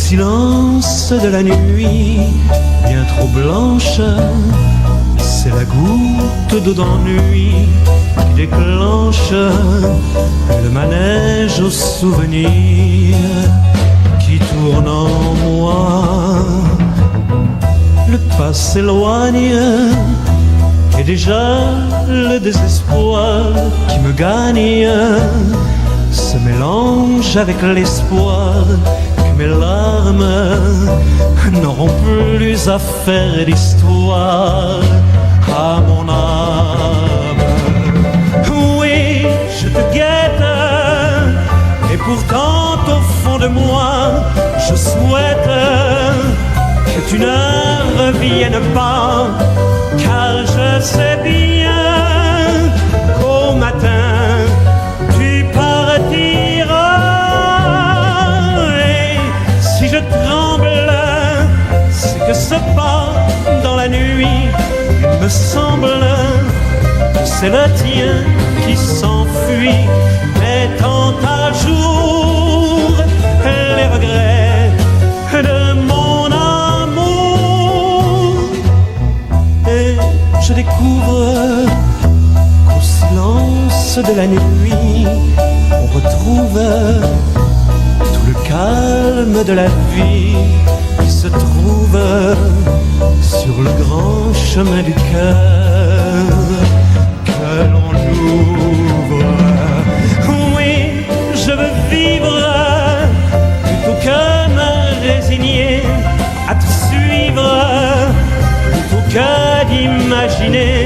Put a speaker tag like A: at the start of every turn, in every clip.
A: silence de la nuit, bien trop blanche, c'est la goutte d'eau d'ennui qui déclenche le manège aux souvenirs qui tourne en moi. Le pas s'éloigne et déjà le désespoir qui me gagne se mélange avec l'espoir que mes larmes n'auront plus à faire d'histoire à mon âme. Oui, je te guette, et pourtant au fond de moi, je souhaite que tu ne reviennes pas, car je sais bien qu'au matin tu partiras. Et si je tremble, c'est que ce pas dans la nuit, il me semble que c'est le tien qui s'enfuit, mettant à jour les regrets de mon amour. Et je découvre qu'au silence de la nuit, on retrouve tout le calme de la vie qui se trouve sur le grand chemin du cœur que l'on ouvre. Oui, je veux vivre plutôt que me résigner à te suivre, plutôt que d'imaginer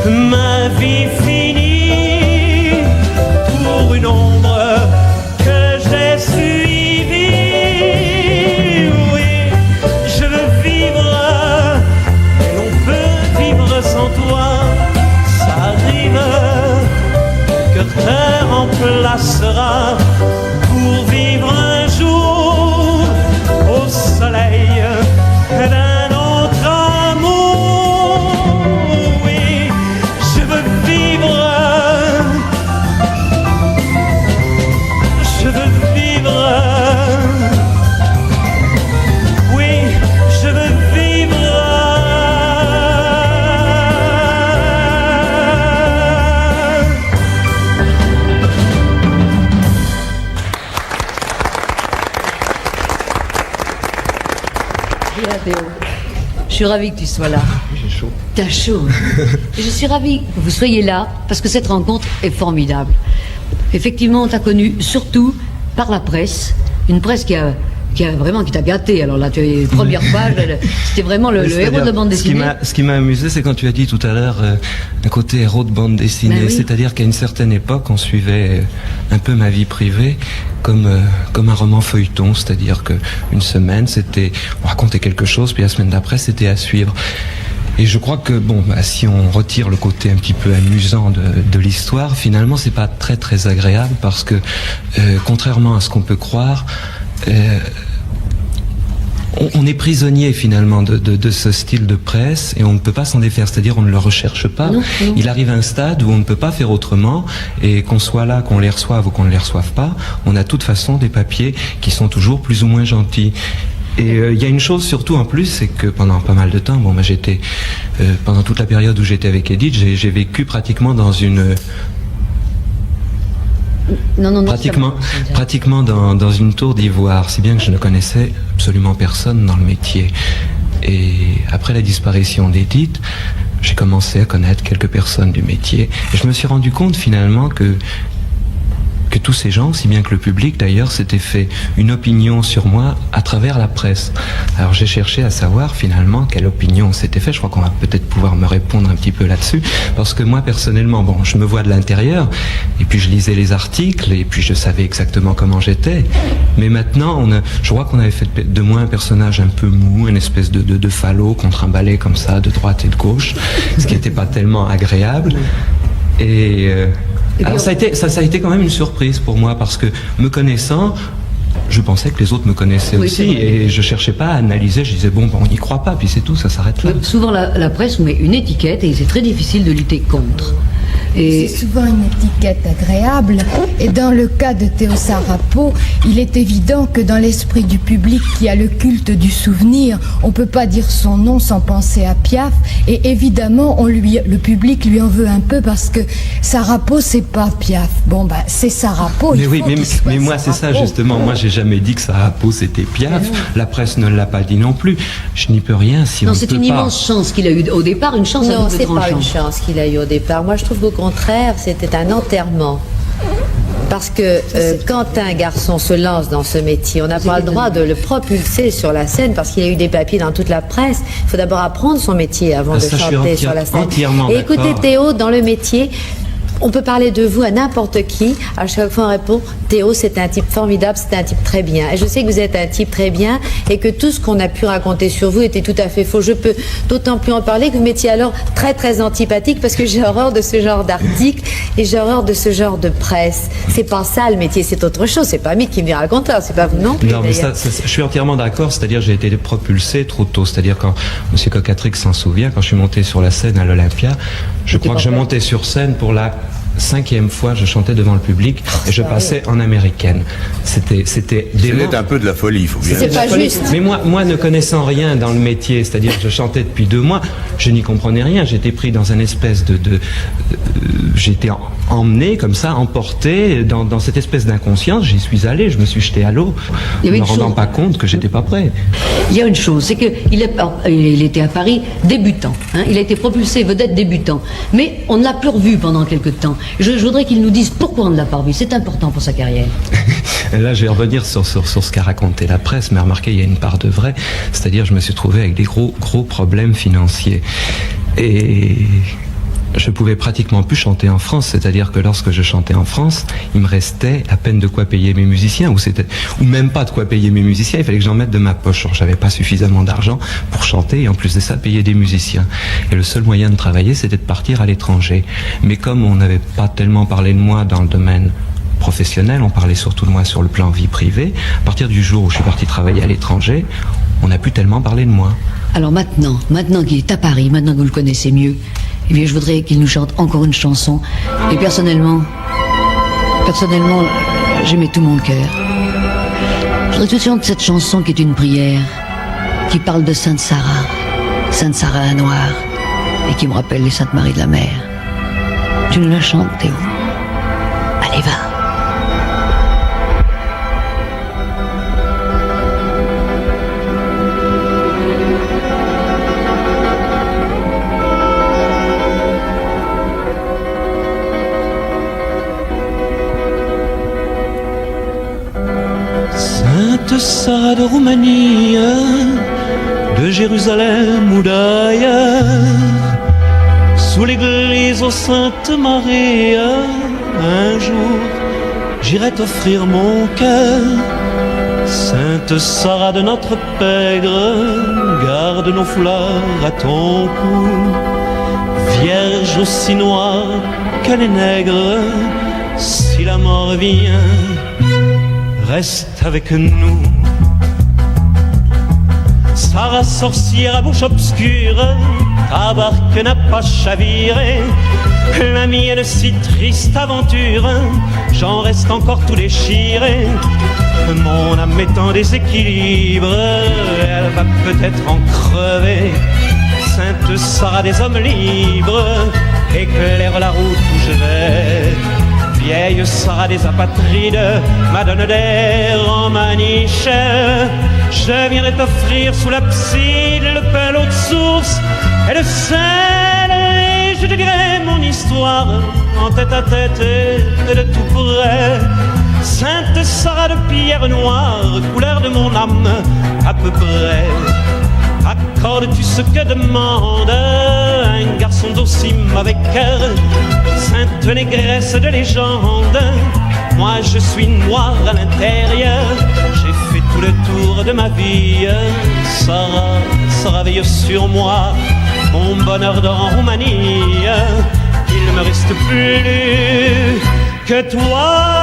A: ma vie finie pour une ombre que j'ai suivie. Oui, je veux vivre, et l'on peut vivre sans toi. Ça arrive que te remplacera pour vivre un jour au soleil d'un autre amour. Oui, je veux vivre, je veux vivre. Oui, je veux vivre.
B: Théo, je suis ravie que tu sois là.
C: J'ai chaud.
B: T'as chaud. Et je suis ravie que vous soyez là parce que cette rencontre est formidable. Effectivement, on t'a connu surtout par la presse, une presse qui t'a gâté. Alors là, tu as les premières pages, c'était vraiment le héros de bande dessinée.
C: Ce qui m'a amusé, c'est quand tu as dit tout à l'heure un côté héros de bande dessinée.
B: Ben oui.
C: C'est-à-dire qu'à une certaine époque, on suivait un peu ma vie privée comme un roman feuilleton. C'est-à-dire qu'une semaine, on racontait quelque chose, puis la semaine d'après, c'était à suivre. Et je crois que si on retire le côté un petit peu amusant de l'histoire, finalement, c'est pas très très agréable parce que contrairement à ce qu'on peut croire, on est prisonnier finalement de ce style de presse et on ne peut pas s'en défaire, c'est-à-dire on ne le recherche pas.
B: Non.
C: Il arrive à un stade où on ne peut pas faire autrement et qu'on soit là, qu'on les reçoive ou qu'on ne les reçoive pas, on a de toute façon des papiers qui sont toujours plus ou moins gentils. Et il y a une chose surtout en plus, c'est que pendant pas mal de temps, j'étais pendant toute la période où j'étais avec Edith, j'ai vécu pratiquement dans une pratiquement dans une tour d'ivoire, si bien que je ne connaissais absolument personne dans le métier. Et après la disparition d'Edith, j'ai commencé à connaître quelques personnes du métier et je me suis rendu compte finalement que tous ces gens, si bien que le public d'ailleurs, s'était fait une opinion sur moi à travers la presse. Alors j'ai cherché à savoir finalement quelle opinion s'était fait. Je crois qu'on va peut-être pouvoir me répondre un petit peu là-dessus, parce que moi personnellement, je me vois de l'intérieur, et puis je lisais les articles, et puis je savais exactement comment j'étais. Mais maintenant, je crois qu'on avait fait de moi un personnage un peu mou, une espèce de falot contre un balai comme ça, de droite et de gauche, ce qui n'était pas tellement agréable. Et alors ça a été quand même une surprise pour moi parce que me connaissant, je pensais que les autres me connaissaient
B: Oui,
C: aussi,
B: c'est vrai.
C: et je cherchais pas à analyser, je disais bon, on n'y croit pas, puis c'est tout, ça s'arrête là.
B: Souvent, la presse met une étiquette et c'est très difficile de lutter contre. Et
D: C'est souvent une étiquette agréable. Et dans le cas de Théo Sarapo, il est évident que dans l'esprit du public qui a le culte du souvenir, on ne peut pas dire son nom sans penser à Piaf. Et évidemment, le public lui en veut un peu parce que Sarapo, c'est pas Piaf. Bon, bah, c'est Sarapo.
C: Mais
D: il
C: oui,
D: faut
C: mais,
D: qu'il soit
C: mais moi c'est ça
D: Sarapo.
C: justement, moi j'ai jamais dit que Sarapo c'était Piaf, la presse ne l'a pas dit non plus, je n'y peux rien si
B: non,
C: on ne
B: c'est
C: peut
B: une
C: pas.
B: immense chance qu'il a eu au départ, une chance à
E: Non,
B: double
E: c'est pas
B: tranchant.
E: une chance qu'il a eu au départ. Moi, je trouve qu'au contraire, c'était un enterrement. Parce que quand un garçon se lance dans ce métier, on n'a pas le droit de le propulser sur la scène parce qu'il y a eu des papiers dans toute la presse. Il faut d'abord apprendre son métier avant
C: Ah,
E: de
C: ça, je suis
E: chanter sur la scène.
C: entièrement
E: Et écoutez,
C: d'accord.
E: Théo, dans le métier, on peut parler de vous à n'importe qui. À chaque fois, on répond Théo, c'est un type formidable, c'est un type très bien. Et je sais que vous êtes un type très bien et que tout ce qu'on a pu raconter sur vous était tout à fait faux. Je peux d'autant plus en parler que vous m'étiez alors très très antipathique parce que j'ai horreur de ce genre d'articles et j'ai horreur de ce genre de presse. C'est pas ça le métier, c'est autre chose. C'est pas Mick qui me dit raconteur, c'est pas vous non plus.
C: Non, mais
E: d'ailleurs.
C: je suis entièrement d'accord, c'est-à-dire j'ai été propulsé trop tôt, c'est-à-dire quand M. Cocatrix s'en souvient, quand je suis monté sur la scène à l'Olympia, je crois que je montais sur scène pour la 5e fois, je chantais devant le public et je passais en américaine. C'était dément.
F: C'était un peu de la folie, il faut bien
E: C'est
F: dire.
E: pas juste.
C: Mais moi, ne connaissant rien dans le métier, c'est-à-dire que je chantais depuis 2 mois, je n'y comprenais rien. J'étais pris dans une espèce j'étais emmené comme ça, emporté dans cette espèce d'inconscience. J'y suis allé, je me suis jeté à l'eau,
B: Il y avait
C: ne me
B: une
C: rendant
B: chose-
C: pas compte que j'étais pas prêt.
B: Il y a une chose, c'est qu'il était à Paris débutant. Hein, il a été propulsé vedette débutant. Mais on ne l'a plus revu pendant quelque temps. Je voudrais qu'il nous dise pourquoi on ne l'a pas revu. C'est important pour sa carrière.
C: Et là, je vais revenir sur ce qu'a raconté la presse, mais remarquez, il y a une part de vrai. C'est-à-dire, je me suis trouvé avec des gros problèmes financiers. Et je pouvais pratiquement plus chanter en France, c'est-à-dire que lorsque je chantais en France, il me restait à peine de quoi payer mes musiciens, ou même pas de quoi payer mes musiciens, il fallait que j'en mette de ma poche. Alors, j'avais pas suffisamment d'argent pour chanter et en plus de ça, payer des musiciens. Et le seul moyen de travailler, c'était de partir à l'étranger. Mais comme on n'avait pas tellement parlé de moi dans le domaine professionnel, on parlait surtout de moi sur le plan vie privée, à partir du jour où je suis parti travailler à l'étranger, on n'a plus tellement parlé de moi.
B: Alors maintenant qu'il est à Paris, maintenant que vous le connaissez mieux, eh bien je voudrais qu'il nous chante encore une chanson. Et personnellement, j'aimais tout mon cœur. Je voudrais que tu chantes cette chanson qui est une prière, qui parle de Sainte Sarah la Noire, et qui me rappelle les Saintes Maries de la Mer. Tu nous la chantes, Théo? Allez, va.
A: Sainte Sarah de Roumanie, de Jérusalem ou d'ailleurs, sous l'église aux Saintes Maries, un jour j'irai t'offrir mon cœur. Sainte Sarah de notre pègre, garde nos foulards à ton cou. Vierge aussi noire que les nègres, si la mort vient, reste avec nous. Sarah sorcière à bouche obscure, ta barque n'a pas chaviré. La mienne si triste aventure, j'en reste encore tout déchiré. Mon âme est en déséquilibre, elle va peut-être en crever. Sainte Sarah des hommes libres, éclaire la route où je vais. Vieille Sarah des apatrides, madone d'air en maniche, je viendrai t'offrir sous l'abside le pain, l'eau de source et le sel, et je te dirai mon histoire en tête à tête et de tout près. Sainte Sarah de pierre noire, couleur de mon âme à peu près. Accordes-tu ce que demande un garçon d'aussi mauvais cœur? Sainte négresse de légende, moi je suis noir à l'intérieur. J'ai fait tout le tour de ma vie, Sarah veille sur moi. Mon bonheur dort en Roumanie, il me reste plus que toi.